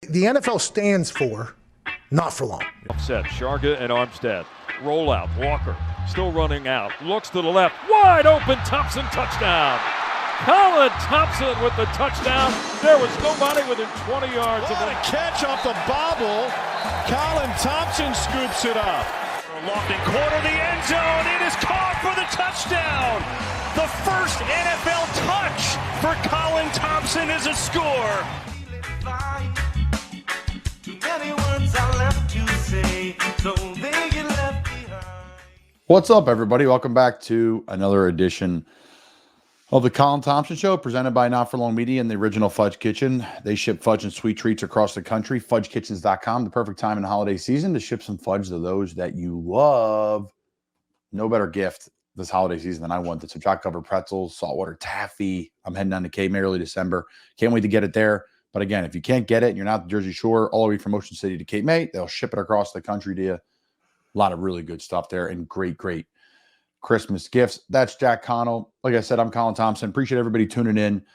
The NFL stands for not for long. Set Sharga and Armstead. Roll out. Walker still running out. Looks to the left. Wide open. Thompson touchdown. Colin Thompson with the touchdown. There was nobody within 20 yards of What a catch off the bobble. Colin Thompson scoops it up. Lofting corner, the end zone. It is caught for the touchdown. The first NFL touch for Colin Thompson is a score. What's up, everybody? Welcome back to another edition of the Colin Thompson Show, presented by Not For Long Media and the original Fudge Kitchen. They ship fudge and sweet treats across the country. FudgeKitchens.com, the perfect time in the holiday season to ship some fudge to those that you love. No better gift this holiday season than I wanted. Some chocolate-covered pretzels, saltwater taffy. I'm heading down to Cape May early December. Can't wait to get it there. But again, if you can't get it and you're not the Jersey Shore, all the way from Ocean City to Cape May, they'll ship it across the country to you. A lot of really good stuff there and great Christmas gifts. That's Jack Connell. Like I said, I'm Colin Thompson. Appreciate everybody tuning in.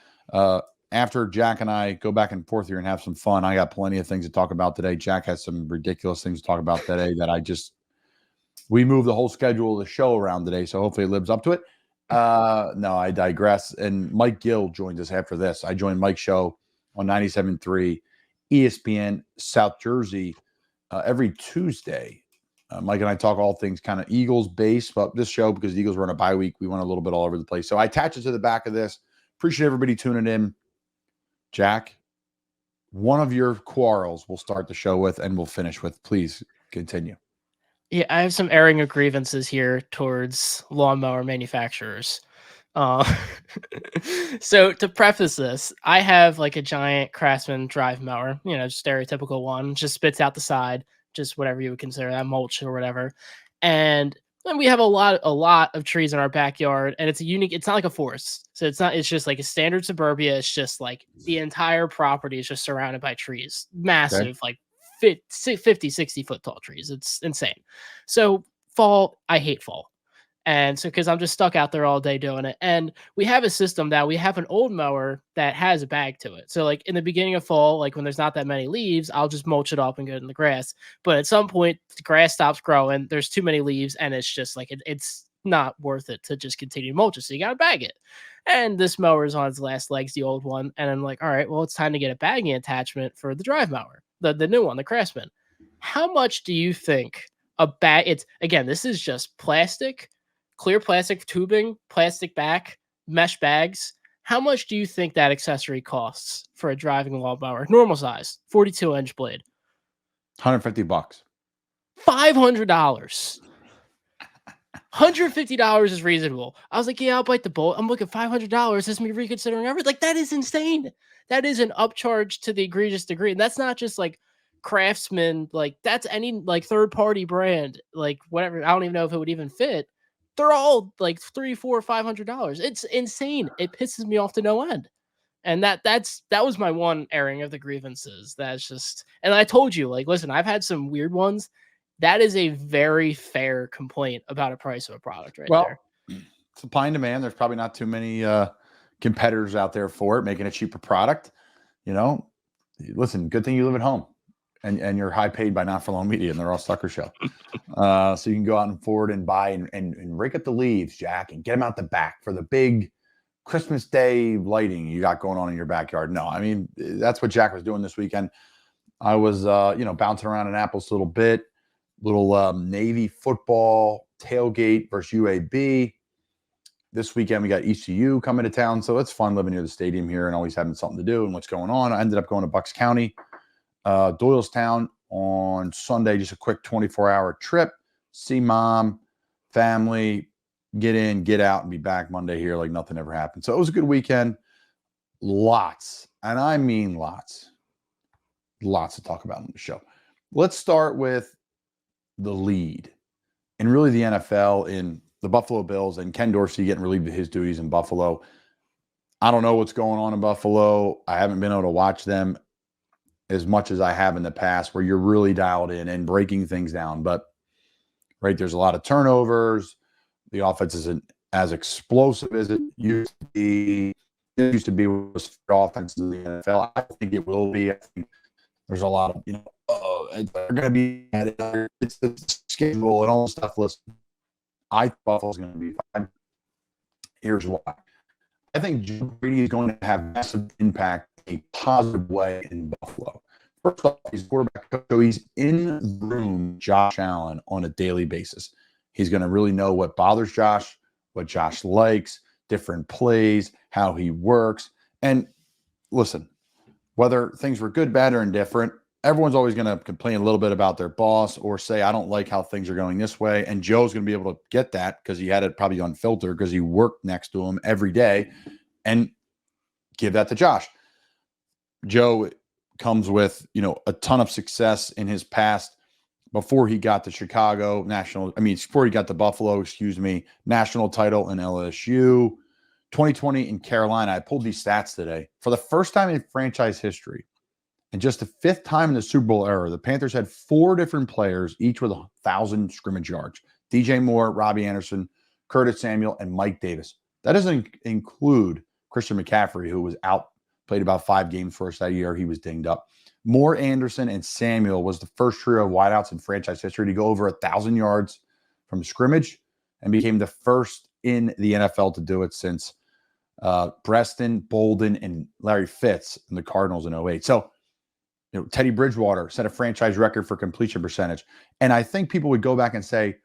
After Jack and I go back and forth here and have some fun, I got plenty of things to talk about today. Jack has some ridiculous things to talk about today that we moved the whole schedule of the show around today, so hopefully it lives up to it. No, I digress. And Mike Gill joins us after this. I joined Mike's show on 97.3 ESPN South Jersey every Tuesday. Mike and I talk all things kind of Eagles based, but this show, because the Eagles were on a bye week, we went a little bit all over the place. So I attach it to the back of this. Appreciate everybody tuning in. Jack, one of your quarrels we'll start the show with and we'll finish with. Please continue. Yeah, I have some airing of grievances here towards lawnmower manufacturers. So to preface this, I have like a giant Craftsman drive mower, just stereotypical one, just spits out the side, just whatever you would consider that, mulch or whatever. And then we have a lot of trees in our backyard, and it's not like a forest. So it's just like a standard suburbia. It's just like the entire property is just surrounded by trees, massive, like 50, 60 foot tall trees. It's insane. So fall, I hate fall. And so, because I'm just stuck out there all day doing it. And we have a system that we have an old mower that has a bag to it. So like in the beginning of fall, like when there's not that many leaves, I'll just mulch it up and get it in the grass. But at some point, the grass stops growing. There's too many leaves, and it's just like it's not worth it to just continue to mulch it. So you got to bag it. And this mower is on its last legs, the old one. And I'm like, all right, well, it's time to get a bagging attachment for the drive mower, the new one, the Craftsman. How much do you think a bag? It's again, this is just plastic. Clear plastic tubing, plastic back, mesh bags. How much do you think that accessory costs for a driving lawnmower? Normal size, 42-inch blade. $150. $500. $150 is reasonable. I was like, yeah, I'll bite the bullet. I'm looking $500. This is me reconsidering everything. Like, that is insane. That is an upcharge to the egregious degree. And that's not just like Craftsman. Like, that's any like third-party brand. Like, whatever. I don't even know if it would even fit. They're all like $300, $400, $500. It's insane. It pisses me off to no end. And that was my one airing of the grievances. That's just, and I told you, like, listen, I've had some weird ones. That is a very fair complaint about a price of a product there. Supply and demand. There's probably not too many competitors out there for it, making a cheaper product. Listen, good thing you live at home. And you're high paid by Not For Long Media, and they're all sucker show. So you can go out and forward and buy and rake up the leaves, Jack, and get them out the back for the big Christmas Day lighting you got going on in your backyard. No, I mean, that's what Jack was doing this weekend. I was, bouncing around Annapolis a little bit, Navy football tailgate versus UAB. This weekend we got ECU coming to town, so it's fun living near the stadium here and always having something to do and what's going on. I ended up going to Bucks County. Doylestown on Sunday, just a quick 24-hour trip, see mom, family, get in, get out, and be back Monday here like nothing ever happened. So it was a good weekend. Lots, and I mean lots to talk about on the show. Let's start with the lead and really the NFL in the Buffalo Bills and Ken Dorsey getting relieved of his duties in Buffalo. I don't know what's going on in Buffalo. I haven't been able to watch them as much as I have in the past, where you're really dialed in and breaking things down. But, right, there's a lot of turnovers. The offense isn't as explosive as it used to be. It used to be was offense in the NFL. I think it will be. I think There's a lot of, they're going to be at it. It's the schedule and all this stuff. Listen, I think Buffalo's going to be fine. Here's why. I think Joe Brady is going to have massive impact in a positive way in Buffalo. First off, he's quarterback coach, so he's in the room Josh Allen on a daily basis. He's going to really know what bothers Josh, what Josh likes, different plays, how he works. And listen, whether things were good, bad, or indifferent, everyone's always going to complain a little bit about their boss or say, I don't like how things are going this way. And Joe's going to be able to get that because he had it probably unfiltered because he worked next to him every day and give that to Josh. Joe comes with, a ton of success in his past before he got the before he got the Buffalo, national title in LSU, 2020 in Carolina. I pulled these stats today. For the first time in franchise history, and just the fifth time in the Super Bowl era, the Panthers had 4 different players, each with 1,000 scrimmage yards. DJ Moore, Robbie Anderson, Curtis Samuel, and Mike Davis. That doesn't include Christian McCaffrey, who was out, played about 5 games for us that year. He was dinged up. Moore, Anderson, and Samuel was the first trio of wideouts in franchise history to go over 1,000 yards from scrimmage and became the first in the NFL to do it since Preston, Bolden, and Larry Fitz in the Cardinals in 2008. So, Teddy Bridgewater set a franchise record for completion percentage. And I think people would go back and say,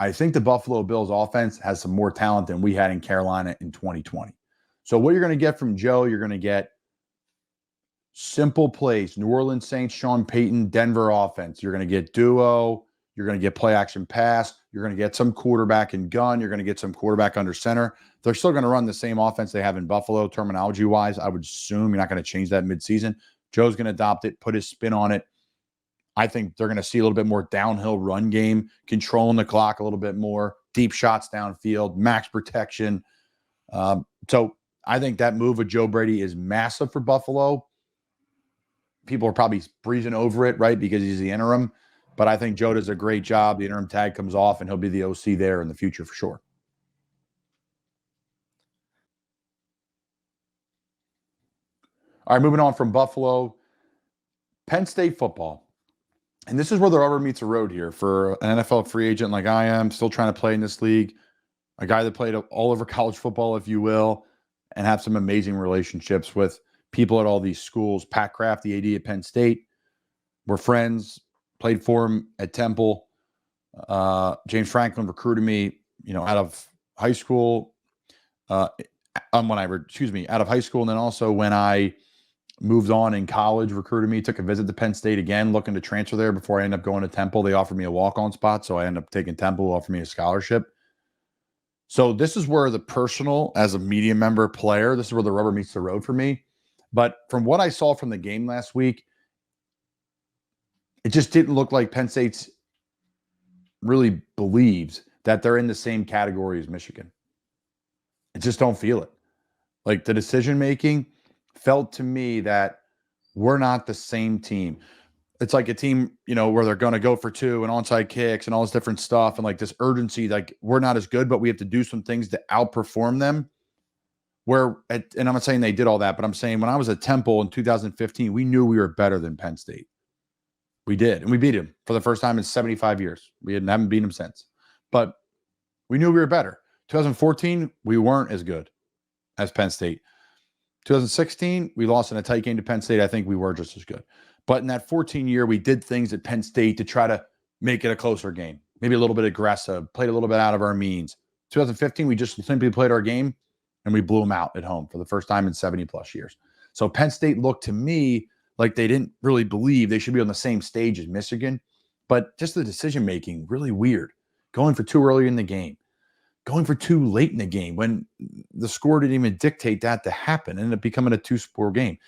I think the Buffalo Bills offense has some more talent than we had in Carolina in 2020. So what you're going to get from Joe, you're going to get simple plays. New Orleans Saints, Sean Payton, Denver offense. You're going to get duo. You're going to get play action pass. You're going to get some quarterback and gun. You're going to get some quarterback under center. They're still going to run the same offense they have in Buffalo, terminology-wise. I would assume you're not going to change that midseason. Joe's going to adopt it, put his spin on it. I think they're going to see a little bit more downhill run game, controlling the clock a little bit more, deep shots downfield, max protection. So I think that move with Joe Brady is massive for Buffalo. People are probably breezing over it, right, because he's the interim. But I think Joe does a great job. The interim tag comes off, and he'll be the OC there in the future for sure. All right, moving on from Buffalo, Penn State football. And this is where the rubber meets the road here for an NFL free agent like I am, still trying to play in this league, a guy that played all over college football, if you will, and have some amazing relationships with people at all these schools. Pat Kraft, the AD at Penn State, we're friends, played for him at Temple. James Franklin recruited me, out of high school. Out of high school, and then also when I moved on in college, recruited me, took a visit to Penn State again, looking to transfer there before I ended up going to Temple. They offered me a walk-on spot, so I ended up taking Temple, offered me a scholarship. So this is where the personal, as a media member player, this is where the rubber meets the road for me. But from what I saw from the game last week, it just didn't look like Penn State really believes that they're in the same category as Michigan. I just don't feel it. Like the decision-making felt to me that we're not the same team. It's like a team, where they're going to go for 2 and onside kicks and all this different stuff. And like this urgency, like we're not as good, but we have to do some things to outperform them. And I'm not saying they did all that, but I'm saying when I was at Temple in 2015, we knew we were better than Penn State. We did. And we beat him for the first time in 75 years. We haven't beaten him since. But we knew we were better. 2014, we weren't as good as Penn State. 2016, we lost in a tight game to Penn State. I think we were just as good. But in that 14 year, we did things at Penn State to try to make it a closer game. Maybe a little bit aggressive, played a little bit out of our means. 2015, we just simply played our game and we blew them out at home for the first time in 70 plus years. So Penn State looked to me like they didn't really believe they should be on the same stage as Michigan. But just the decision-making, really weird. Going for 2 early in the game. Going for 2 late in the game when the score didn't even dictate that to happen. It ended up becoming a 2-score game.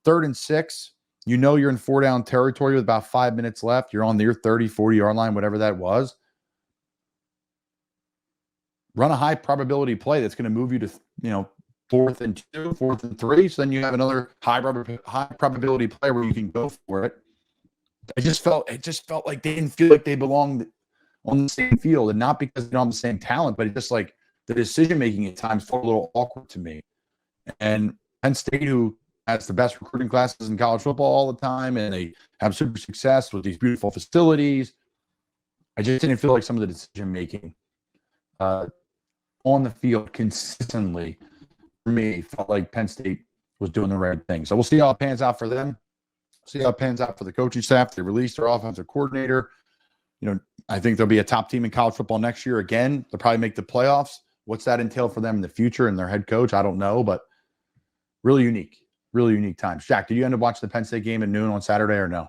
3rd and 6, you're in 4-down territory with about 5 minutes left. You're on your 30, 40-yard line, whatever that was. Run a high probability play that's going to move you to, 4th and 2, 4th and 3. So then you have another high probability play where you can go for it. It just felt like they didn't feel like they belonged on the same field, and not because they don't have the same talent, but it's just like the decision making at times felt a little awkward to me. And Penn State, who has the best recruiting classes in college football all the time, and they have super success with these beautiful facilities. I just didn't feel like some of the decision making on the field consistently for me felt like Penn State was doing the right thing. So we'll see how it pans out for them. See how it pans out for the coaching staff. They released their offensive coordinator. I think there'll be a top team in college football next year again. They'll probably make the playoffs. What's that entail for them in the future and their head coach? I don't know, but really unique times. Jack, did you end up watching the Penn State game at noon on Saturday or no?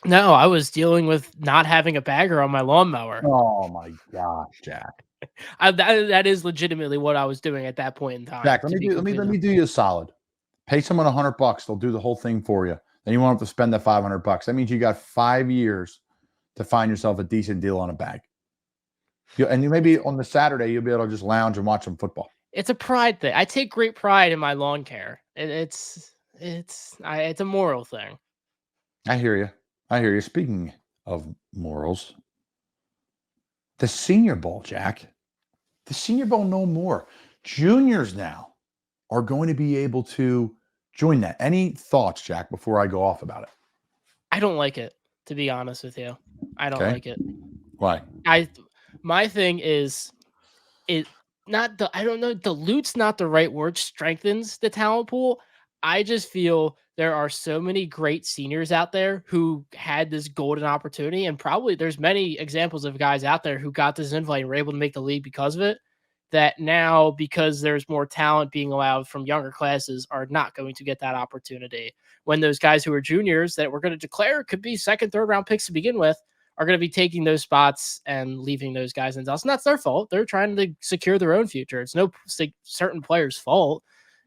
No, I was dealing with not having a bagger on my lawnmower. Oh my gosh, Jack. That is legitimately what I was doing at that point in time. Jack, let me do you a solid. Pay someone $100. They'll do the whole thing for you. Then you won't have to spend that $500. That means you got 5 years to find yourself a decent deal on a bag. And you maybe on the Saturday you'll be able to just lounge and watch some football. It's a pride thing. I take great pride in my lawn care. It's a moral thing. I hear you. Speaking of morals, the Senior Bowl, Jack. The Senior Bowl no more. Juniors now are going to be able to join that. Any thoughts, Jack, before I go off about it? I don't like it, to be honest with you. I don't like it. Why? My thing is I don't know, dilute's not the right word, strengthens the talent pool. I just feel there are so many great seniors out there who had this golden opportunity, and probably there's many examples of guys out there who got this invite and were able to make the league because of it, that now, because there's more talent being allowed from younger classes, are not going to get that opportunity. When those guys who are juniors that we're going to declare could be second, third round picks to begin with are going to be taking those spots and leaving those guys in dust. And that's their fault. They're trying to secure their own future. It's no certain player's fault,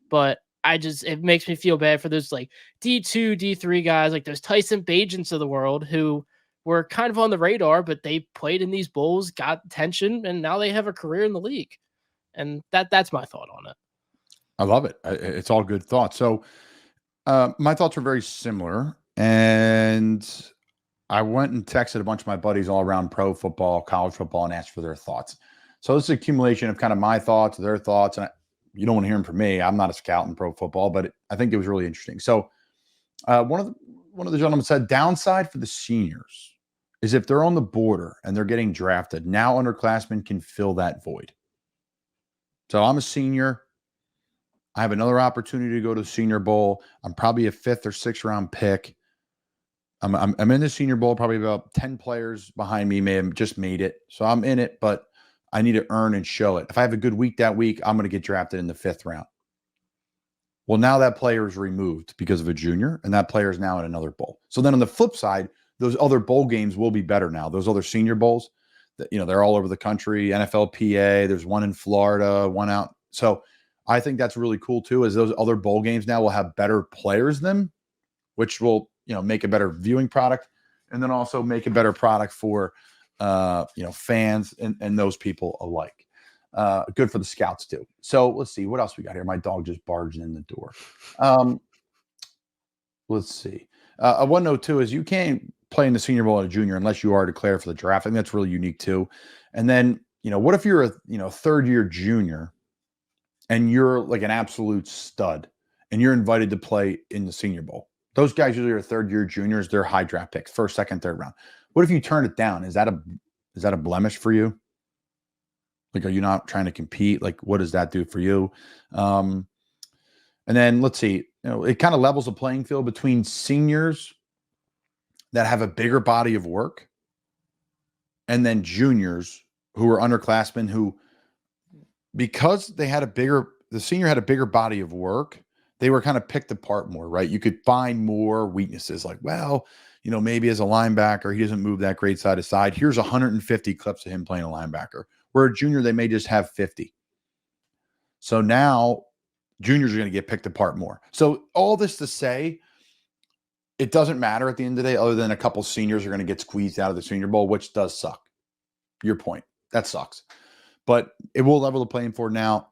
but it makes me feel bad for those like D2, D3 guys, like those Tyson Bajents of the world who were kind of on the radar, but they played in these bowls, got attention, and now they have a career in the league. And that's my thought on it. I love it. It's all good thoughts. So my thoughts are very similar. And I went and texted a bunch of my buddies all around pro football, college football, and asked for their thoughts. So this is an accumulation of kind of my thoughts, their thoughts. And you don't want to hear them from me. I'm not a scout in pro football, but I think it was really interesting. So one of the gentlemen said, downside for the seniors is if they're on the border and they're getting drafted, now underclassmen can fill that void. So I'm a senior. I have another opportunity to go to the Senior Bowl. I'm probably a 5th or 6th round pick. I'm in the Senior Bowl. Probably about 10 players behind me may have just made it. So I'm in it, but I need to earn and show it. If I have a good week that week, I'm going to get drafted in the 5th round. Well, now that player is removed because of a junior, and that player is now in another bowl. So then on the flip side, those other bowl games will be better now. Those other Senior Bowls, they're all over the country. NFLPA, there's one in Florida, one out. So I think that's really cool too, is those other bowl games now will have better players than them, which will, make a better viewing product, and then also make a better product for, fans and those people alike. Good for the scouts too. So let's see what else we got here. My dog just barged in the door. Let's see. One note too is you can't play in the Senior Bowl as a junior unless you are declared for the draft. I think that's really unique too. And then, what if you're a third-year junior and you're like an absolute stud and you're invited to play in the Senior Bowl? Those guys usually are third-year juniors. They're high draft picks, 1st, 2nd, 3rd round. What if you turn it down? Is that a blemish for you? Like, are you not trying to compete? Like, what does that do for you? And then let's see, it kind of levels the playing field between seniors that have a bigger body of work and then juniors who are underclassmen who, because the senior had a bigger body of work, they were kind of picked apart more, right? You could find more weaknesses like, well, maybe as a linebacker, he doesn't move that great side to side. Here's 150 clips of him playing a linebacker. Where a junior, they may just have 50. So now juniors are going to get picked apart more. So all this to say, it doesn't matter at the end of the day, other than a couple seniors are going to get squeezed out of the Senior Bowl, which does suck. Your point. That sucks. But it will level the playing field now.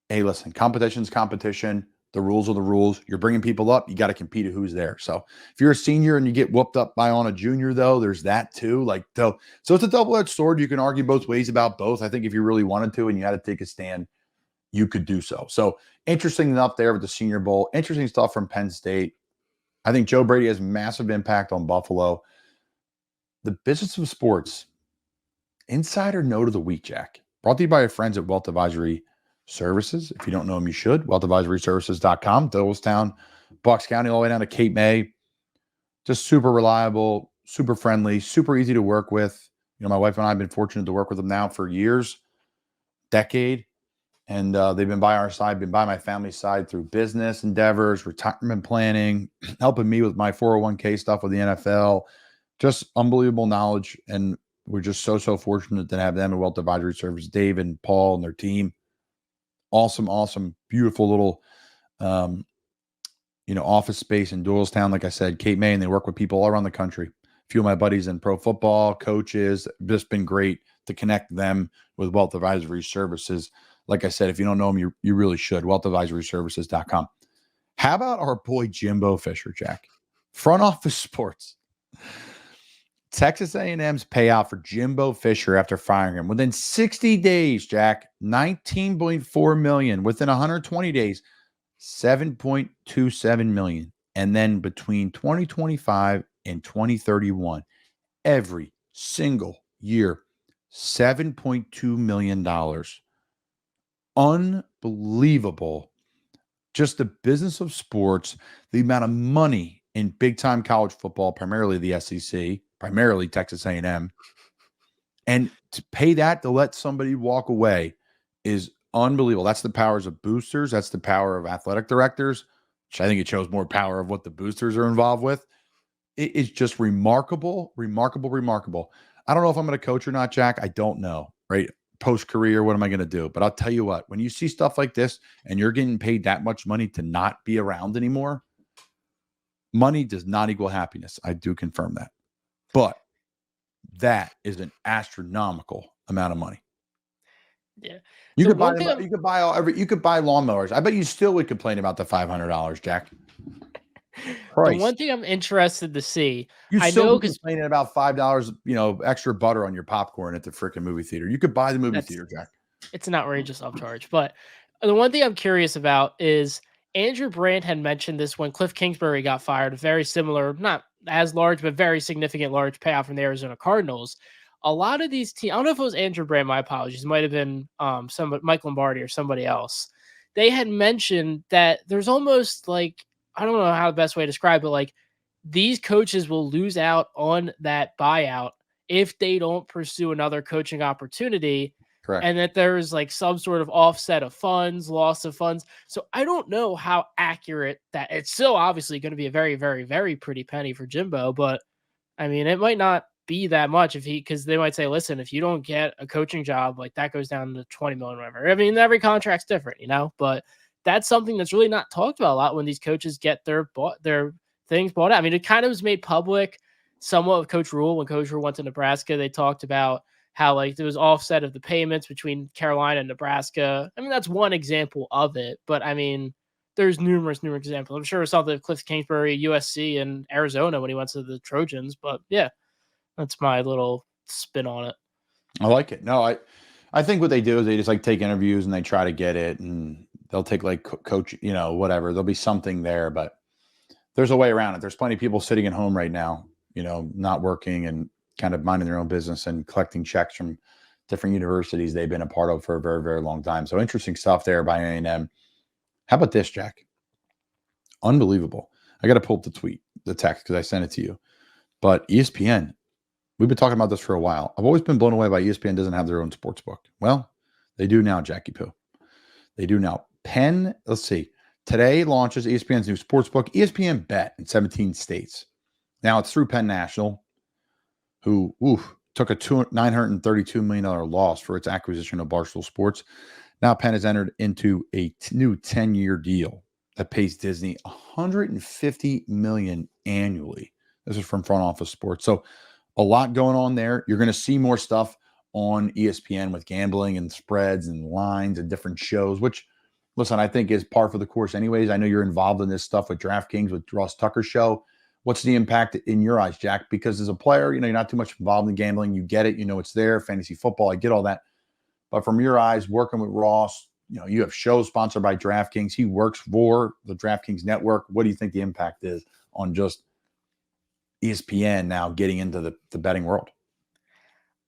Hey, listen, competition's competition. The rules are the rules. You're bringing people up. You got to compete at who's there. So if you're a senior and you get whooped up on a junior, though, there's that too. So it's a double-edged sword. You can argue both ways about both. I think if you really wanted to and you had to take a stand, you could do so. So interesting enough there with the Senior Bowl. Interesting stuff from Penn State. I think Joe Brady has massive impact on Buffalo. The business of sports, insider note of the week, Jack. Brought to you by our friends at Wealth Advisory Services. If you don't know them, you should. WealthAdvisoryServices.com. Doylestown, Bucks County, all the way down to Cape May. Just super reliable, super friendly, super easy to work with. My wife and I have been fortunate to work with them now for years, decade. And they've been by our side, been by my family's side through business endeavors, retirement planning, helping me with my 401k stuff with the NFL. Just unbelievable knowledge. And we're just so fortunate to have them at Wealth Advisory Service, Dave and Paul and their team. Awesome, beautiful little, office space in Doylestown. Like I said, Cape May, and they work with people all around the country. A few of my buddies in pro football, coaches, just been great to connect them with Wealth Advisory Services. Like I said, if you don't know them, you really should. WealthAdvisoryServices.com. How about our boy Jimbo Fisher, Jack? Front office sports. Texas A&M's payout for Jimbo Fisher after firing him within 60 days, Jack, $19.4 million. Within 120 days, $7.27 million. And then between 2025 and 2031, every single year, $7.2 million. Unbelievable. Just the business of sports, the amount of money in big-time college football, primarily the SEC, primarily Texas A&M, and to pay that to let somebody walk away is unbelievable. That's the powers of boosters. That's the power of athletic directors, which I think it shows more power of what the boosters are involved with. It is just remarkable. I don't know if I'm going to coach or not, Jack. I don't know, right? Post-career, what am I going to do? But I'll tell you what, when you see stuff like this and you're getting paid that much money to not be around anymore, money does not equal happiness. I do confirm that. But that is an astronomical amount of money. Yeah. You could buy lawnmowers. I bet you still would complain about the $500, Jack. The one thing I'm interested to see, I know, complaining about $5, extra butter on your popcorn at the freaking movie theater. You could buy the movie theater, Jack. It's an outrageous upcharge. But the one thing I'm curious about is Andrew Brandt had mentioned this when Cliff Kingsbury got fired, a very similar, not as large, but very significant large payout from the Arizona Cardinals. A lot of these teams, I don't know if it was Andrew Brandt, my apologies, it might have been Mike Lombardi or somebody else. They had mentioned that there's almost like, I don't know how the best way to describe it, like these coaches will lose out on that buyout if they don't pursue another coaching opportunity. Correct. And that there's like some sort of offset of funds, loss of funds. So I don't know how accurate that. It's still obviously going to be a very, very, very pretty penny for Jimbo, but I mean, it might not be that much because they might say, listen, if you don't get a coaching job, like that goes down to 20 million, whatever. I mean, every contract's different, but that's something that's really not talked about a lot when these coaches get their things bought out. I mean, it kind of was made public somewhat with Coach Rule. When Coach Rule went to Nebraska, they talked about how like there was offset of the payments between Carolina and Nebraska. I mean, that's one example of it, but I mean, there's numerous examples. I'm sure it's something Cliff Kingsbury, USC, and Arizona when he went to the Trojans, but yeah, that's my little spin on it. I like it. No, I think what they do is they just like take interviews and they try to get it, and they'll take like coach, whatever. There'll be something there, but there's a way around it. There's plenty of people sitting at home right now, not working and kind of minding their own business and collecting checks from different universities they've been a part of for a very, very long time. So interesting stuff there by A&M. How about this, Jack? Unbelievable. I got to pull up the text because I sent it to you. But ESPN, we've been talking about this for a while. I've always been blown away by ESPN doesn't have their own sports book. Well, they do now, Jackie Poo. They do now. Penn, let's see. Today launches ESPN's new sports book, ESPN Bet, in 17 states. Now it's through Penn National, who took a $932 million loss for its acquisition of Barstool Sports. Now Penn has entered into a new 10-year deal that pays Disney $150 million annually. This is from Front Office Sports. So a lot going on there. You're going to see more stuff on ESPN with gambling and spreads and lines and different shows, which, listen, I think is par for the course anyways. I know you're involved in this stuff with DraftKings, with Ross Tucker's show. What's the impact in your eyes, Jack? Because as a player, you're not too much involved in gambling. You get it. It's there. Fantasy football. I get all that. But from your eyes, working with Ross, you have shows sponsored by DraftKings. He works for the DraftKings network. What do you think the impact is on just ESPN now getting into the betting world?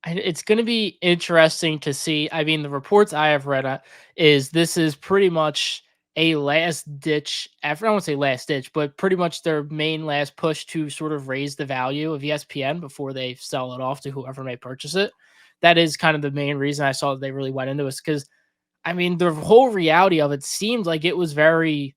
It's going to be interesting to see. I mean, the reports I have read is this is pretty much a last ditch effort. I won't say last ditch, but pretty much their main last push to sort of raise the value of ESPN before they sell it off to whoever may purchase it. That is kind of the main reason I saw that they really went into it, because I mean, the whole reality of it seemed like it was very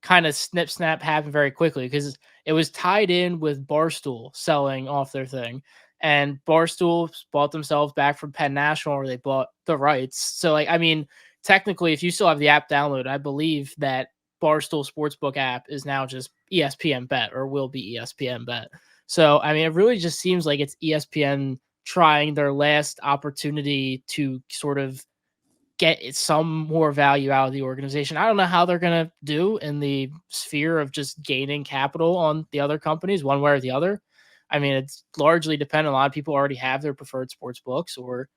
kind of snip snap happened very quickly, because it was tied in with Barstool selling off their thing. And Barstool bought themselves back from Penn National, where they bought the rights. So, like, I mean, technically, if you still have the app downloaded, I believe that Barstool Sportsbook app is now just ESPN Bet, or will be ESPN Bet. So, I mean, it really just seems like it's ESPN trying their last opportunity to sort of get some more value out of the organization. I don't know how they're going to do in the sphere of just gaining capital on the other companies one way or the other. I mean, it's largely dependent. A lot of people already have their preferred sports books, or,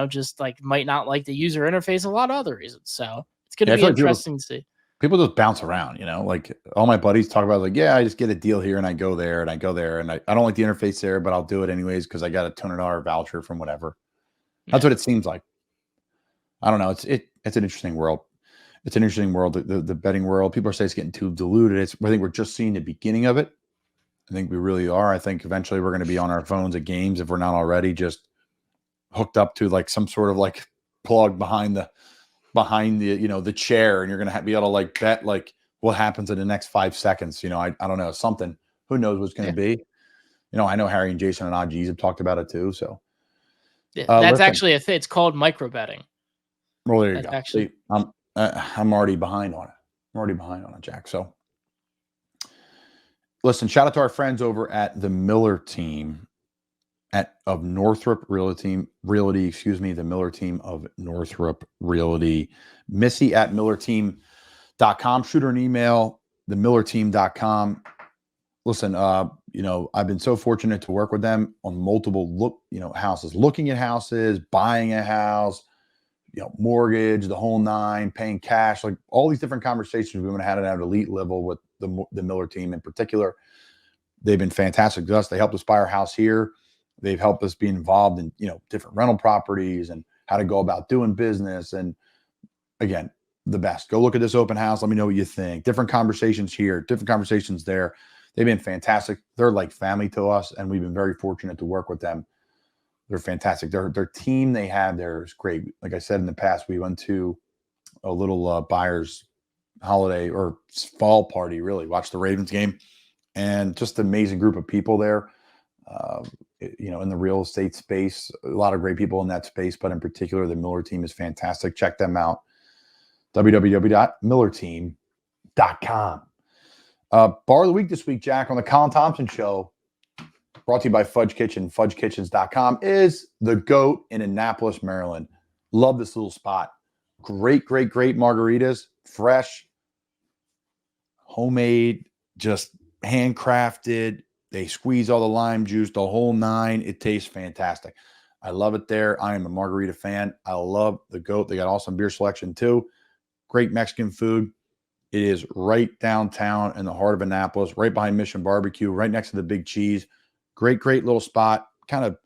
just like might not like the user interface, a lot of other reasons. So it's going to be interesting to see. People just bounce around, like all my buddies talk about, like, yeah, I just get a deal here and I go there and I go there. And I don't like the interface there, but I'll do it anyways, because I got a $200 voucher from whatever. That's what it seems like. I don't know. It's an interesting world. It's an interesting world, the betting world. People are saying it's getting too diluted. I think we're just seeing the beginning of it. I think we really are. I think eventually we're going to be on our phones at games, if we're not already, just hooked up to like some sort of like plug behind the the chair, and you're going to be able to like bet like what happens in the next 5 seconds. I don't know, something. Who knows what's going to be? I know Harry and Jason and Ajis have talked about it too. So that's actually it's called micro betting. Well, there you go. Actually, I'm already behind on it. Jack. So, listen, shout out to our friends over at the Miller team of Northrop Realty. The Miller team of Northrop Realty. Missy at millerteam.com. Shoot her an email, themillerteam.com. Listen, I've been so fortunate to work with them on multiple houses, looking at houses, buying a house, mortgage, the whole nine, paying cash, like all these different conversations we've had at an elite level with the Miller team in particular. They've been fantastic to us. They helped us buy our house here. They've helped us be involved in, different rental properties and how to go about doing business. And again, the best. Go look at this open house. Let me know what you think. Different conversations here, different conversations there. They've been fantastic. They're like family to us, and we've been very fortunate to work with them. They're fantastic. Their team they have there is great. Like I said in the past, we went to a little buyer's holiday or fall party, really. Watched the Ravens game, and just an amazing group of people there. In the real estate space, a lot of great people in that space, but in particular, the Miller team is fantastic. Check them out. www.millerteam.com. Bar of the week this week, Jack, on the Colin Thompson Show. Brought to you by Fudge Kitchen. FudgeKitchens.com is the GOAT in Annapolis, Maryland. Love this little spot. Great margaritas. Fresh, homemade, just handcrafted. They squeeze all the lime juice, the whole nine. It tastes fantastic. I love it there. I am a margarita fan. I love the GOAT. They got awesome beer selection too. Great Mexican food. It is right downtown in the heart of Annapolis, right behind Mission Barbecue, right next to the Big Cheese. Great little spot, kind of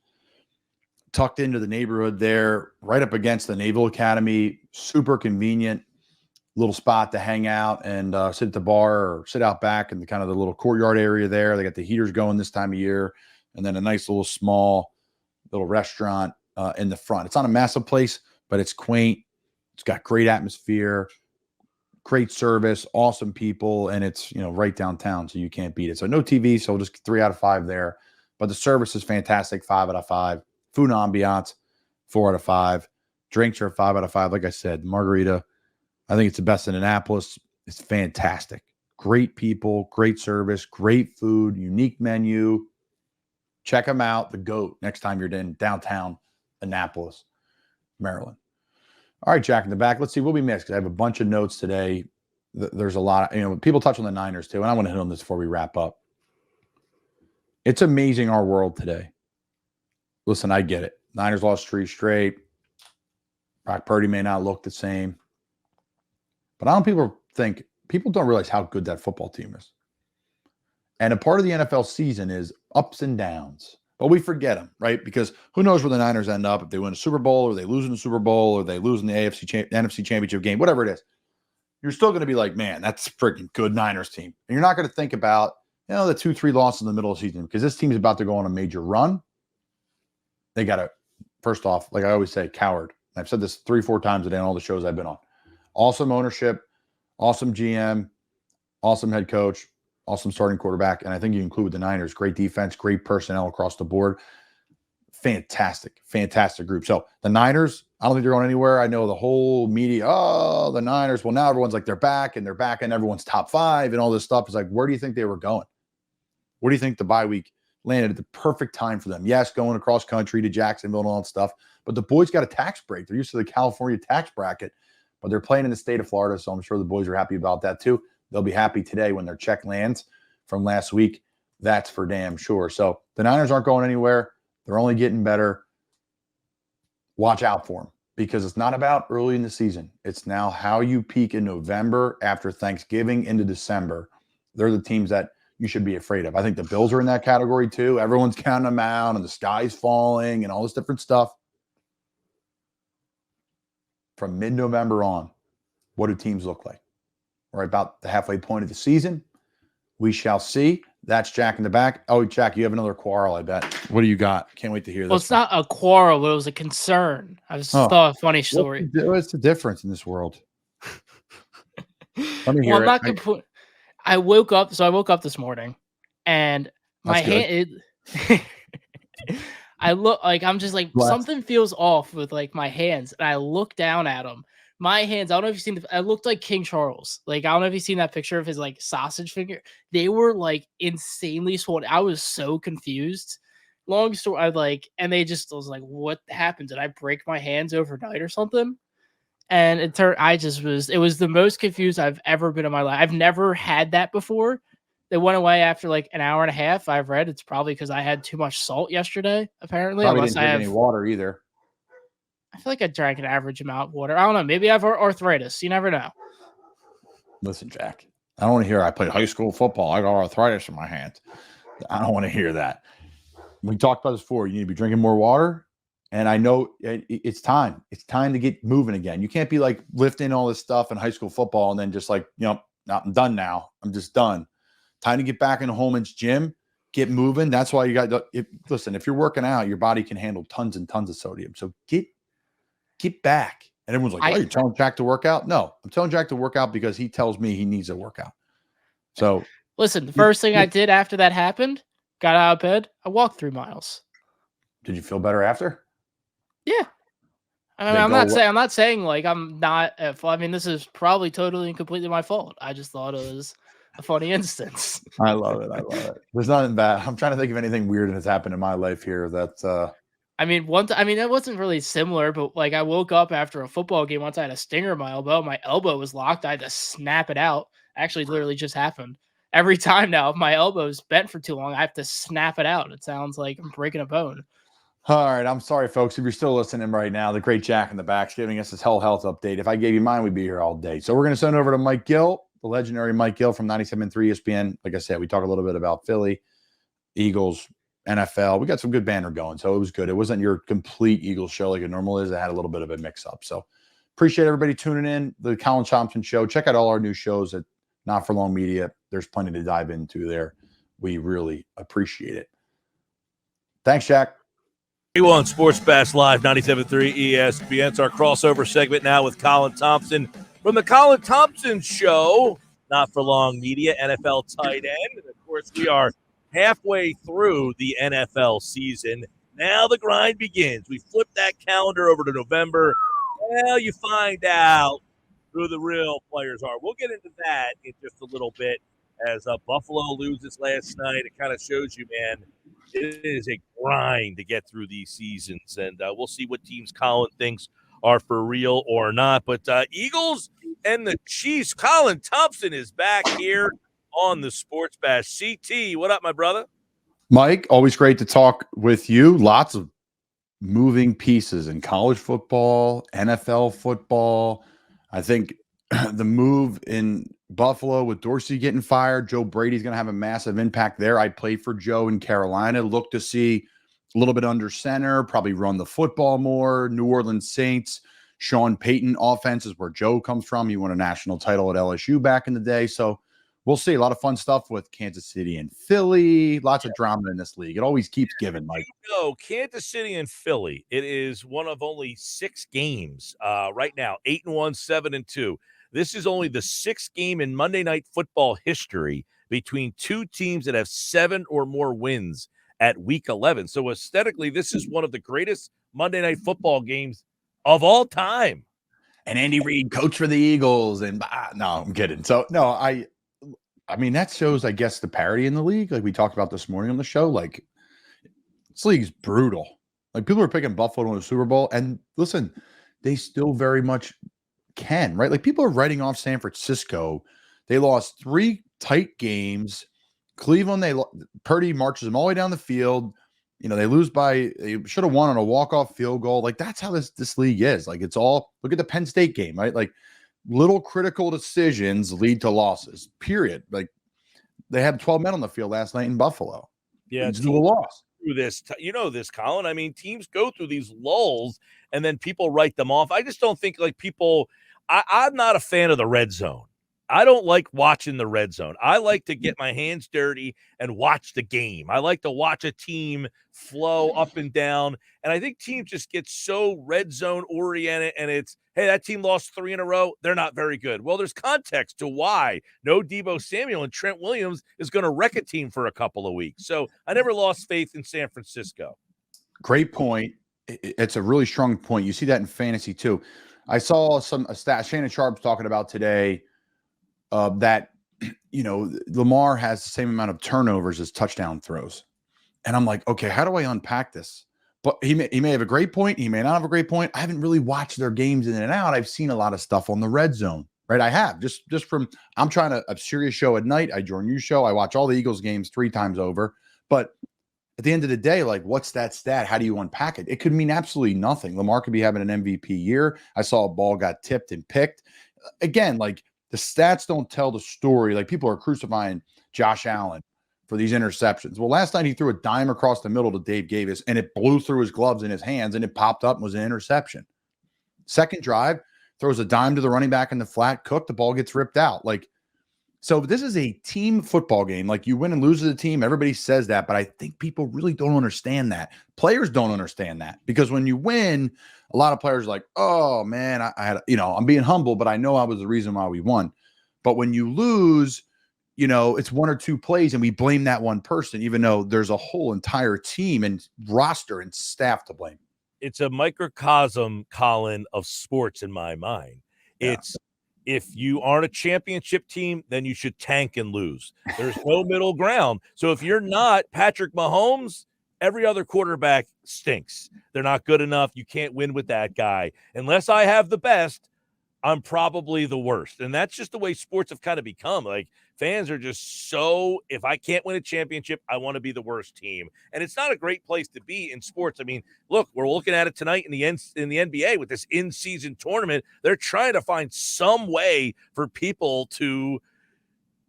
tucked into the neighborhood there, right up against the Naval Academy. Super convenient little spot to hang out and sit at the bar or sit out back in the kind of the little courtyard area there. They got the heaters going this time of year, and then a nice little small little restaurant in the front. It's not a massive place, but it's quaint. It's got great atmosphere, great service, awesome people, and it's right downtown, so you can't beat it. So no TV, so just 3 out of 5 there. But the service is fantastic, 5 out of 5. Food and ambiance, 4 out of 5. Drinks are 5 out of 5. Like I said, margarita, I think it's the best in Annapolis. It's fantastic. Great people, great service, great food, unique menu. Check them out, the GOAT, next time you're in downtown Annapolis, Maryland. All right, Jack in the back. Let's see what we missed, because I have a bunch of notes today. There's a lot of, people touch on the Niners too, and I want to hit on this before we wrap up. It's amazing, our world today. Listen, I get it. Niners lost 3 straight. Brock Purdy may not look the same. But I don't people don't realize how good that football team is. And a part of the NFL season is ups and downs. But we forget them, right? Because who knows where the Niners end up, if they win a Super Bowl or they lose in the Super Bowl or they lose in the NFC Championship game, whatever it is. You're still going to be like, man, that's a freaking good Niners team. And you're not going to think about, the 2-3 losses in the middle of the season because this team's about to go on a major run. They got to, first off, like I always say, coward. I've said this 3-4 times a day on all the shows I've been on. Awesome ownership, awesome GM, awesome head coach, awesome starting quarterback. And I think you include with the Niners, great defense, great personnel across the board. Fantastic group. So the Niners, I don't think they're going anywhere. I know the whole media, the Niners. Well, now everyone's like they're back and everyone's top 5 and all this stuff. It's like, where do you think they were going? Where do you think the bye week landed at the perfect time for them? Yes, going across country to Jacksonville and all that stuff. But the boys got a tax break. They're used to the California tax bracket, but they're playing in the state of Florida. So I'm sure the boys are happy about that too. They'll be happy today when their check lands from last week. That's for damn sure. So the Niners aren't going anywhere. They're only getting better. Watch out for them because it's not about early in the season. It's now how you peak in November after Thanksgiving into December. They're the teams that you should be afraid of. I think the Bills are in that category too. Everyone's counting them out and the sky's falling and all this different stuff. From mid-November on, what do teams look like? We're about the halfway point of the season. We shall see. That's Jack in the back. Oh, Jack, you have another quarrel, I bet. What do you got? Can't wait to hear this. Well, it's not a quarrel, but it was a concern. I just thought a funny story. What's the difference in this world? Let me hear I'm it. not gonna I woke up this morning and my hand I look like I'm just like something feels off with like my hands, and I look down at them. My hands, I don't know if you've seen I looked like King Charles. Like, I don't know if you've seen that picture of his like sausage finger. They were like insanely swollen. I was so confused. Long story, I was like, what happened? Did I break my hands overnight or something? And it was the most confused I've ever been in my life. I've never had that before. They went away after like an hour and a half. I've read it's probably because I had too much salt yesterday, apparently. Probably didn't drink any water either. I feel like I drank an average amount of water. I don't know. Maybe I have arthritis. You never know. Listen, Jack, I don't want to hear I played high school football. I got arthritis in my hands. I don't want to hear that. We talked about this before. You need to be drinking more water. And I know it's time. It's time to get moving again. You can't be like lifting all this stuff in high school football and then just like, I'm done now. I'm just done. Time to get back in the Holman's gym, get moving. That's why you got listen, if you're working out, your body can handle tons and tons of sodium. So get back. And everyone's like, you're telling Jack to work out? No, I'm telling Jack to work out because he tells me he needs a workout. So listen, the first thing I did after that happened, got out of bed, I walked 3 miles. Did you feel better after? Yeah. I'm not saying like I'm not at fault. I mean, this is probably totally and completely my fault. I just thought it was a funny instance. I love it. There's nothing bad. I'm trying to think of anything weird that has happened in my life here that it wasn't really similar, but like I woke up after a football game once. I had a stinger in my elbow. My elbow was locked. I had to snap it out. Actually, literally just happened. Every time now, if my elbow's bent for too long, I have to snap it out. It sounds like I'm breaking a bone. All right. I'm sorry, folks. If you're still listening right now, the great Jack in the back's giving us his health update. If I gave you mine, we'd be here all day. So we're going to send over to Mike Gill, the legendary Mike Gill from 97.3 ESPN. Like I said, we talk a little bit about Philly, Eagles, NFL. We got some good banner going, so it was good. It wasn't your complete Eagles show like it normal is. It had a little bit of a mix-up. So appreciate everybody tuning in. The Colin Thompson Show. Check out all our new shows at Not For Long Media. There's plenty to dive into there. We really appreciate it. Thanks, Jack. On Sports Bash Live, 97.3 ESPN. It's our crossover segment now with Colin Thompson from the Colin Thompson Show, Not For Long Media, NFL tight end. And, of course, we are halfway through the NFL season. Now the grind begins. We flip that calendar over to November. Well, you find out who the real players are. We'll get into that in just a little bit as Buffalo loses last night. It kind of shows you, man, it is a grind to get through these seasons, and we'll see what teams Colin thinks are for real or not. But Eagles and the Chiefs, Colin Thompson is back here on the Sports Bash. CT, what up, my brother? Mike, always great to talk with you. Lots of moving pieces in college football, NFL football. I think the move in Buffalo with Dorsey getting fired. Joe Brady's going to have a massive impact there. I played for Joe in Carolina. Look to see a little bit under center, probably run the football more. New Orleans Saints, Sean Payton offense is where Joe comes from. He won a national title at LSU back in the day. So we'll see a lot of fun stuff with Kansas City and Philly. Lots of drama in this league. It always keeps giving, Mike. No, Kansas City and Philly. It is one of only 6 games right now, 8-1, 7-2. This is only the 6th game in Monday Night Football history between 2 teams that have 7 or more wins at Week 11. So aesthetically, this is one of the greatest Monday Night Football games of all time. And Andy Reid, coach for the Eagles. And no, I'm kidding. So no, I mean, that shows, I guess, the parity in the league. Like we talked about this morning on the show, like this league's brutal. Like people are picking Buffalo to win the Super Bowl, and listen, they still very much can, right? Like people are writing off San Francisco. They lost 3 tight games. Cleveland, Purdy marches them all the way down the field. You know, they should have won on a walk-off field goal. Like that's how this league is. Like it's all, look at the Penn State game, right? Like little critical decisions lead to losses, period. Like they had 12 men on the field last night in Buffalo. Yeah, it's a loss. Through this, this, Colin. I mean, teams go through these lulls and then people write them off. I just don't think like people. I'm not a fan of the red zone. I don't like watching the red zone. I like to get my hands dirty and watch the game. I like to watch a team flow up and down. And I think teams just get so red zone oriented, and it's, hey, that team lost 3 in a row. They're not very good. Well, there's context to why no Deebo Samuel and Trent Williams is going to wreck a team for a couple of weeks. So I never lost faith in San Francisco. Great point. It's a really strong point. You see that in fantasy too. I saw a stat Shannon Sharp's talking about today. That, you know, Lamar has the same amount of turnovers as touchdown throws. And I'm like, okay, how do I unpack this? But he may have a great point. He may not have a great point. I haven't really watched their games in and out. I've seen a lot of stuff on the red zone, right? I have just from, I'm trying a serious show at night. I join your show. I watch all the Eagles games 3 times over. But at the end of the day, like, what's that stat? How do you unpack it? It could mean absolutely nothing. Lamar could be having an MVP year. I saw a ball got tipped and picked. Again, like, the stats don't tell the story. Like people are crucifying Josh Allen for these interceptions. Well, last night he threw a dime across the middle to Dave Davis, and it blew through his gloves and his hands, and it popped up and was an interception. Second drive, throws a dime to the running back in the flat. Cook, the ball gets ripped out. Like, so this is a team football game. Like you win and lose as a team. Everybody says that, but I think people really don't understand that. Players don't understand that because when you win, a lot of players are like, oh man, I had, you know, I'm being humble, but I know I was the reason why we won. But when you lose, you know, it's 1 or 2 plays and we blame that one person, even though there's a whole entire team and roster and staff to blame. It's a microcosm, Colin, of sports in my mind. Yeah. It's, if you aren't a championship team, then you should tank and lose. There's no middle ground. So if you're not Patrick Mahomes, every other quarterback stinks. They're not good enough. You can't win with that guy. Unless I have the best, I'm probably the worst. And that's just the way sports have kind of become. Like fans are just so, if I can't win a championship, I want to be the worst team. And it's not a great place to be in sports. I mean, look, we're looking at it tonight in the NBA with this in-season tournament. They're trying to find some way for people to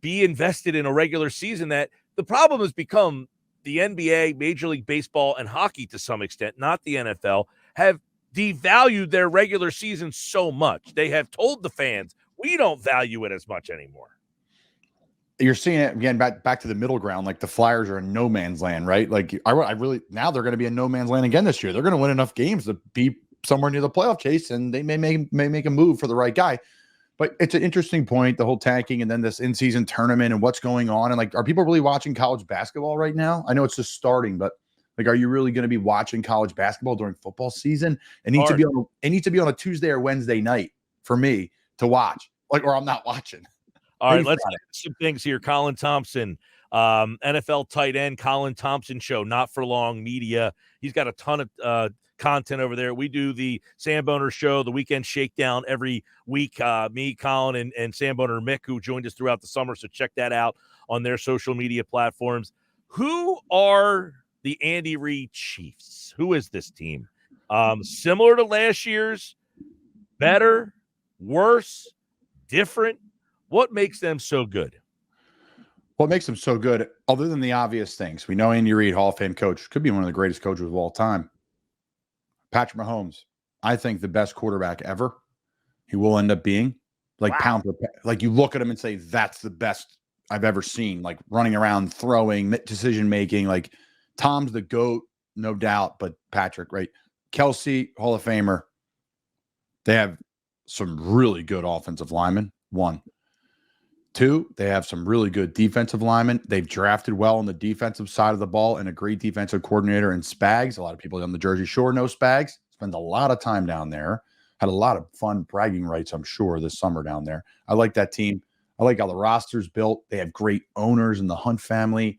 be invested in a regular season. That the problem has become the NBA, Major League Baseball, and hockey to some extent, not the NFL, have devalued their regular season so much. They have told the fans, we don't value it as much anymore. You're seeing it again, back to the middle ground. Like the Flyers are in no man's land, right? Like I really, now they're going to be in no man's land again this year. They're going to win enough games to be somewhere near the playoff chase, and they may make a move for the right guy. But it's an interesting point, the whole tanking and then this in-season tournament and what's going on. And like, are people really watching college basketball right now? I know it's just starting, but like, are you really going to be watching college basketball during football season? It needs to be on a Tuesday or Wednesday night for me to watch. Like, or I'm not watching. All right, let's get some things here. Colin Thompson, NFL tight end, Colin Thompson Show, Not For Long Media. He's got a ton of content over there. We do the Sam Boner Show, the Weekend Shakedown every week. Me, Colin, and Sam Boner Mick, who joined us throughout the summer. So check that out on their social media platforms. Who are the Andy Reid Chiefs? Who is this team? Similar to last year's, better, worse, different? What makes them so good? What makes them so good, other than the obvious things? We know Andy Reid, Hall of Fame coach, could be one of the greatest coaches of all time. Patrick Mahomes, I think the best quarterback ever. He will end up being pound for pound. Like you look at him and say, that's the best I've ever seen. Like running around, throwing, decision making. Like Tom's the GOAT, no doubt, but Patrick, right? Kelsey, Hall of Famer. They have some really good offensive linemen. 1. 2, they have some really good defensive linemen. They've drafted well on the defensive side of the ball and a great defensive coordinator in Spags. A lot of people on the Jersey Shore know Spags. Spends a lot of time down there. Had a lot of fun bragging rights, I'm sure, this summer down there. I like that team. I like how the roster's built. They have great owners in the Hunt family.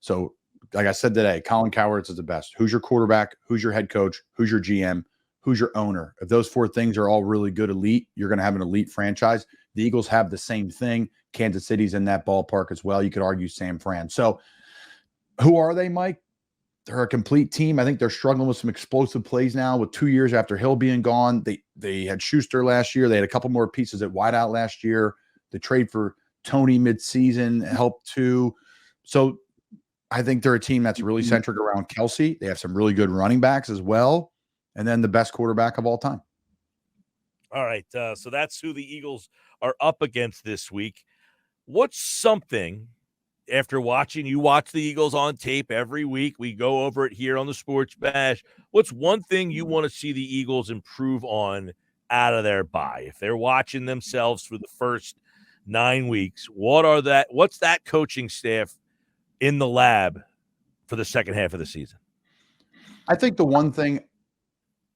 So, like I said today, Colin Cowherd's is the best. Who's your quarterback? Who's your head coach? Who's your GM? Who's your owner? If those 4 things are all really good, elite, you're going to have an elite franchise. The Eagles have the same thing. Kansas City's in that ballpark as well. You could argue San Fran. So who are they, Mike? They're a complete team. I think they're struggling with some explosive plays now with 2 years after Hill being gone. They had Schuster last year. They had a couple more pieces at wideout last year. The trade for Tony midseason helped too. So I think they're a team that's really centric around Kelsey. They have some really good running backs as well. And then the best quarterback of all time. All right. So that's who the Eagles are up against this week. What's something, after watching, you watch the Eagles on tape every week, we go over it here on the Sports Bash. What's one thing you want to see the Eagles improve on out of their bye? If they're watching themselves for the first 9 weeks, what's that coaching staff in the lab for the second half of the season? I think the one thing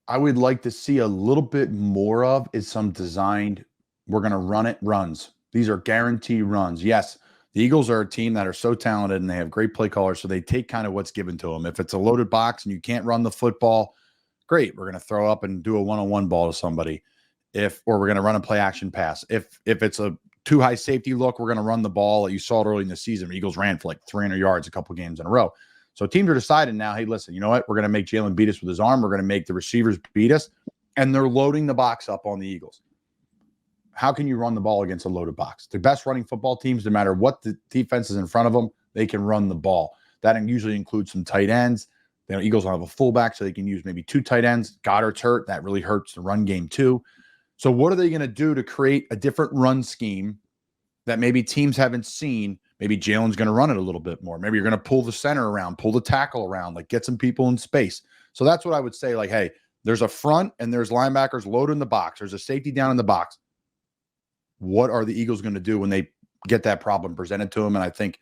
I would like to see a little bit more of is some designed, we're going to run it runs. These are guaranteed runs. Yes, the Eagles are a team that are so talented and they have great play callers, so they take kind of what's given to them. If it's a loaded box and you can't run the football, great. We're going to throw up and do a one-on-one ball to somebody. Or we're going to run a play action pass. If it's a too high safety look, we're going to run the ball. You saw it early in the season. The Eagles ran for like 300 yards a couple games in a row. So teams are deciding now, hey, listen, you know what? We're going to make Jalen beat us with his arm. We're going to make the receivers beat us. And they're loading the box up on the Eagles. How can you run the ball against a loaded box? The best running football teams, no matter what the defense is in front of them, they can run the ball. That usually includes some tight ends. The Eagles don't have a fullback, so they can use maybe 2 tight ends. Goddard's hurt. That really hurts the run game too. So what are they going to do to create a different run scheme that maybe teams haven't seen? Maybe Jalen's going to run it a little bit more. Maybe you're going to pull the center around, pull the tackle around, like get some people in space. So that's what I would say. Like, hey, there's a front and there's linebackers loaded in the box. There's a safety down in the box. What are the Eagles going to do when they get that problem presented to them? And I think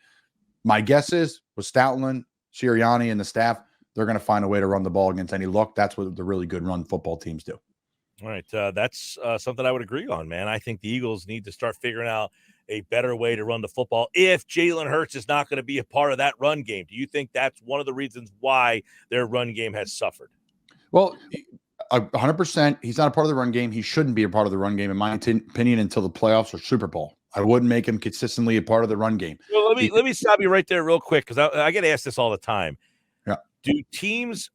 my guess is with Stoutland, Sirianni, and the staff, they're going to find a way to run the ball against any look. That's what the really good run football teams do. All right. That's something I would agree on, man. I think the Eagles need to start figuring out a better way to run the football if Jalen Hurts is not going to be a part of that run game. Do you think that's one of the reasons why their run game has suffered? Well, 100%. He's not a part of the run game. He shouldn't be a part of the run game, in my opinion, until the playoffs or Super Bowl. I wouldn't make him consistently a part of the run game. Well, let me stop you right there real quick, because I get asked this all the time. Yeah. Do teams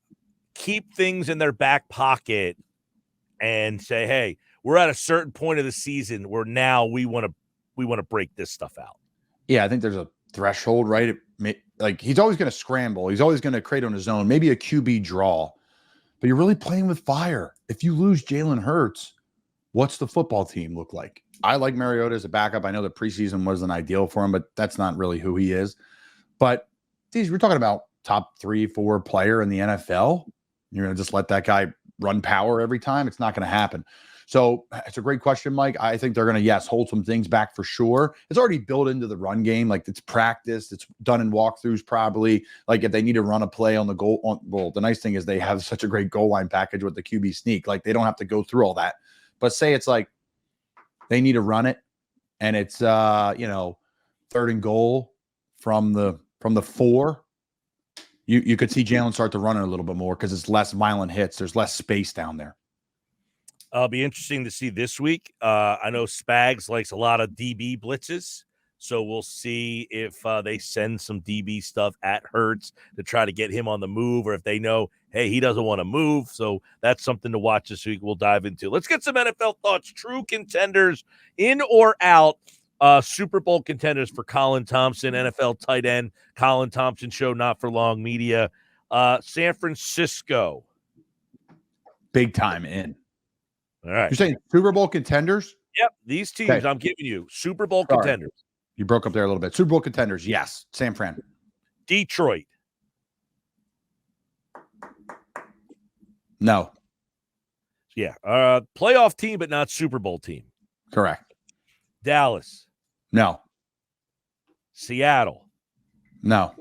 keep things in their back pocket and say, hey, we're at a certain point of the season where now we want to break this stuff out? Yeah, I think there's a threshold, right? Like he's always going to scramble. He's always going to create on his own, maybe a QB draw. But you're really playing with fire. If you lose Jalen Hurts, what's the football team look like? I like Mariota as a backup. I know the preseason wasn't ideal for him, but that's not really who he is. But geez, we're talking about top 3-4 player in the NFL. You're going to just let that guy run power every time? It's not going to happen. So it's a great question, Mike. I think they're going to, yes, hold some things back for sure. It's already built into the run game. Like it's practiced. It's done in walkthroughs probably. Like if they need to run a play on the goal. Well, the nice thing is they have such a great goal line package with the QB sneak. Like they don't have to go through all that. But say it's like they need to run it and it's, 3rd and goal from the 4. You could see Jalen start to run it a little bit more because it's less violent hits. There's less space down there. It'll be interesting to see this week. I know Spags likes a lot of DB blitzes. So we'll see if they send some DB stuff at Hurts to try to get him on the move, or if they know, hey, he doesn't want to move. So that's something to watch this week we'll dive into. Let's get some NFL thoughts. True contenders, in or out, Super Bowl contenders for Colin Thompson, NFL tight end, Colin Thompson Show, Not For Long Media. San Francisco. Big time in. All right. You're saying Super Bowl contenders? Yep. These teams Okay. I'm giving you, Super Bowl Sorry. contenders. You broke up there a little bit. Super Bowl contenders, yes. San Fran. Detroit. No. Yeah. Playoff team, but not Super Bowl team. Correct. Dallas. No. Seattle. No.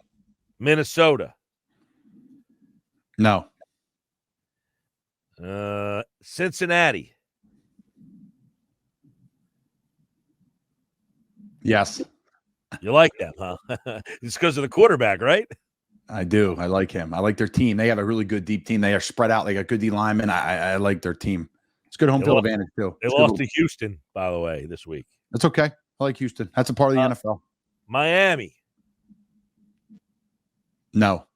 Minnesota. No. Cincinnati. Yes. You like them, huh? It's because of the quarterback, right? I do. I like him. I like their team. They have a really good deep team. They are spread out. They got good D linemen. I like their team. It's good home field advantage, too. They lost to Houston, by the way, this week. That's okay. I like Houston. That's a part of the NFL. Miami. No.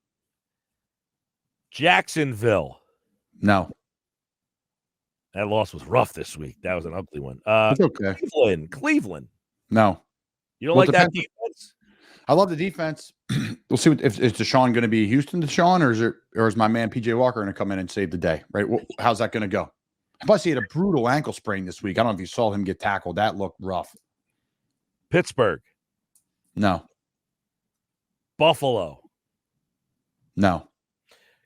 Jacksonville. No. That loss was rough this week. That was an ugly one. It's okay. Cleveland. No. You don't Well, like that defense? I love the defense. We'll see if is Deshaun going to be Houston Deshaun, or is my man PJ Walker going to come in and save the day? Right? How's that going to go? Plus, he had a brutal ankle sprain this week. I don't know if you saw him get tackled. That looked rough. Pittsburgh. No. Buffalo. No.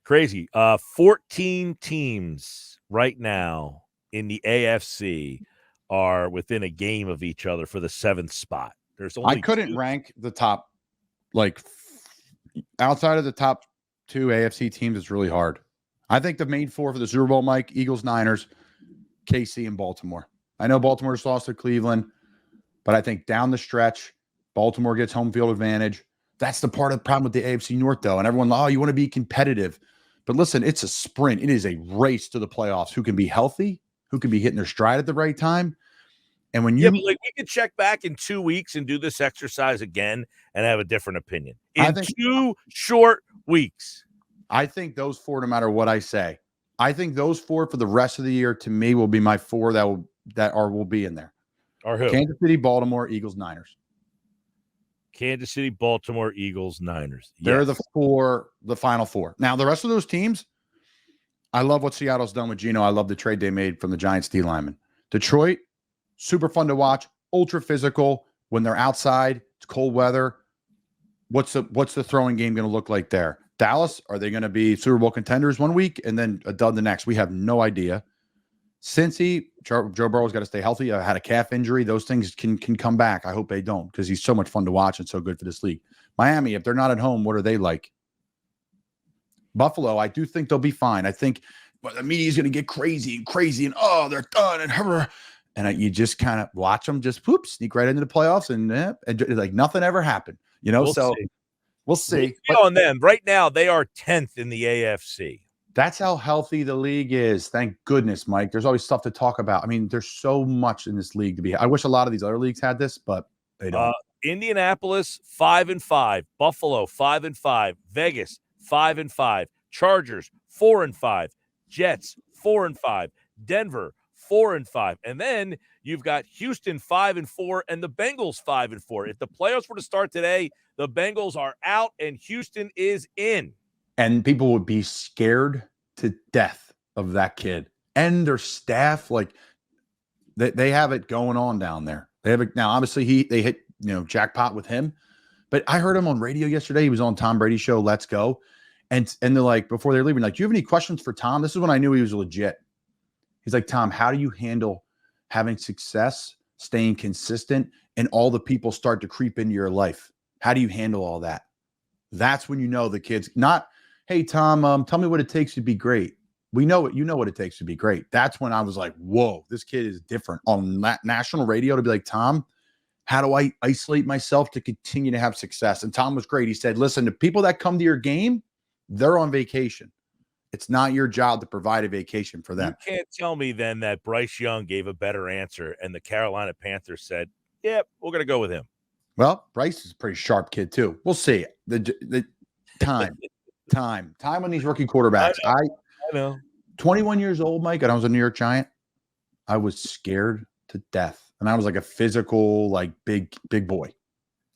Crazy. 14 teams right now in the AFC are within a game of each other for the 7th spot. There's only I couldn't two. rank the top, outside of the top 2 AFC teams. It's really hard. I think the main 4 for the Super Bowl, Mike, Eagles, Niners, KC, and Baltimore. I know Baltimore just lost to Cleveland, but I think down the stretch, Baltimore gets home field advantage. That's the part of the problem with the AFC North, though. And everyone, you want to be competitive. But listen, it's a sprint. It is a race to the playoffs. Who can be healthy? Who can be hitting their stride at the right time? And when you but we could check back in 2 weeks and do this exercise again and have a different opinion. In 2 short weeks. I think those 4, no matter what I say, I think those 4 for the rest of the year, to me, will be my 4 will be in there. Or who? Kansas City, Baltimore, Eagles, Niners. Kansas City, Baltimore, Eagles, Niners. Yes. They're the final 4. Now, the rest of those teams, I love what Seattle's done with Geno. I love the trade they made from the Giants D lineman. Detroit, super fun to watch, ultra physical. When they're outside, it's cold weather. What's the throwing game going to look like there? Dallas, are they going to be Super Bowl contenders one week and then a dud the next? We have no idea. Cincy, Joe Burrow's got to stay healthy. I had a calf injury. Those things can come back. I hope they don't, because he's so much fun to watch and so good for this league. Miami, if they're not at home, what are they like? Buffalo, I do think they'll be fine. I think the media is going to get crazy and they're done and you just kind of watch them just sneak right into the playoffs and like nothing ever happened. We'll see. On them right now, they are 10th in the AFC. That's how healthy the league is. Thank goodness, Mike. There's always stuff to talk about. I mean, there's so much in this league to be. I wish a lot of these other leagues had this, but they don't. Indianapolis 5-5, Buffalo 5-5, Vegas 5-5, Chargers 4-5, Jets 4-5, Denver 4-5, and then you've got Houston 5-4 and the Bengals 5-4. If the playoffs were to start today, the Bengals are out and Houston is in. And people would be scared to death of that kid and their staff. Like they have it going on down there. They have it now. Obviously, they hit jackpot with him. But I heard him on radio yesterday. He was on Tom Brady's show, Let's Go, and they're like, before they're leaving, like, do you have any questions for Tom? This is when I knew he was legit. He's like, Tom, how do you handle having success, staying consistent, and all the people start to creep into your life? How do you handle all that? That's when you know the kid's not. Hey, Tom, tell me what it takes to be great. We know what it takes to be great. That's when I was like, whoa, this kid is different on national radio to be like, Tom, how do I isolate myself to continue to have success? And Tom was great. He said, listen, the people that come to your game, they're on vacation. It's not your job to provide a vacation for them. You can't tell me then that Bryce Young gave a better answer and the Carolina Panthers said, yep, we're going to go with him. Well, Bryce is a pretty sharp kid too. We'll see. The time on these rookie quarterbacks. I know. 21 years old, Mike, and I was a New York Giant. I was scared to death, and I was like a physical, like big boy.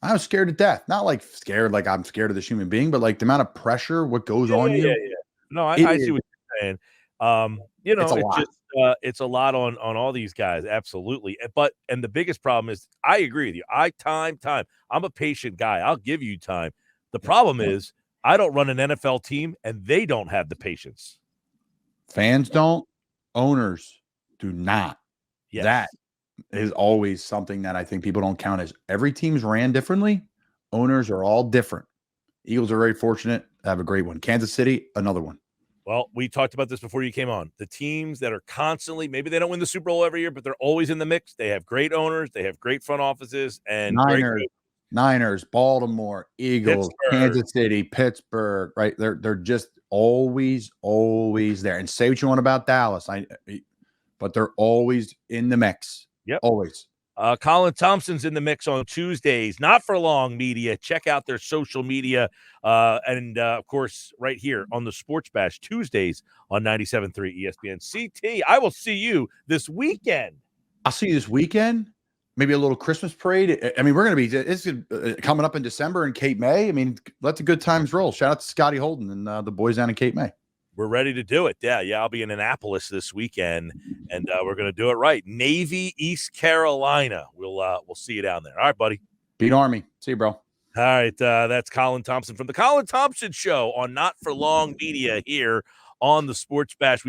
I was scared to death. Not like scared, like I'm scared of this human being, but like the amount of pressure, what goes on you. Yeah. No, I see what you're saying. It's a lot on all these guys, absolutely. And the biggest problem is, I agree with you. Time. I'm a patient guy. I'll give you time. The problem is, I don't run an NFL team, and they don't have the patience. Fans don't, owners do not. Yes. That is always something that I think people don't count as every team's ran differently. Owners are all different. Eagles are very fortunate to have a great one. Kansas City, another one. Well, we talked about this before you came on. The teams that are constantly, maybe they don't win the Super Bowl every year, but they're always in the mix. They have great owners. They have great front offices. And Niners, Baltimore, Eagles, Kansas City, Pittsburgh, right? They're just always there. And say what you want about Dallas, but they're always in the mix. Yep. Always. Colin Thompson's in the mix on Tuesdays. Not for long media. Check out their social media. Of course, right here on the Sports Bash Tuesdays on 97.3 ESPN. CT, I will see you this weekend. I'll see you this weekend. Maybe a little Christmas parade. I mean, we're going to be it's coming up in December in Cape May. I mean, let the good times roll. Shout out to Scotty Holden and the boys down in Cape May. We're ready to do it. Yeah. I'll be in Annapolis this weekend, and we're going to do it right. Navy, East Carolina. We'll see you down there. All right, buddy. Beat Army. See you, bro. All right. That's Colin Thompson from the Colin Thompson Show on Not for Long Media here on the Sports Bash.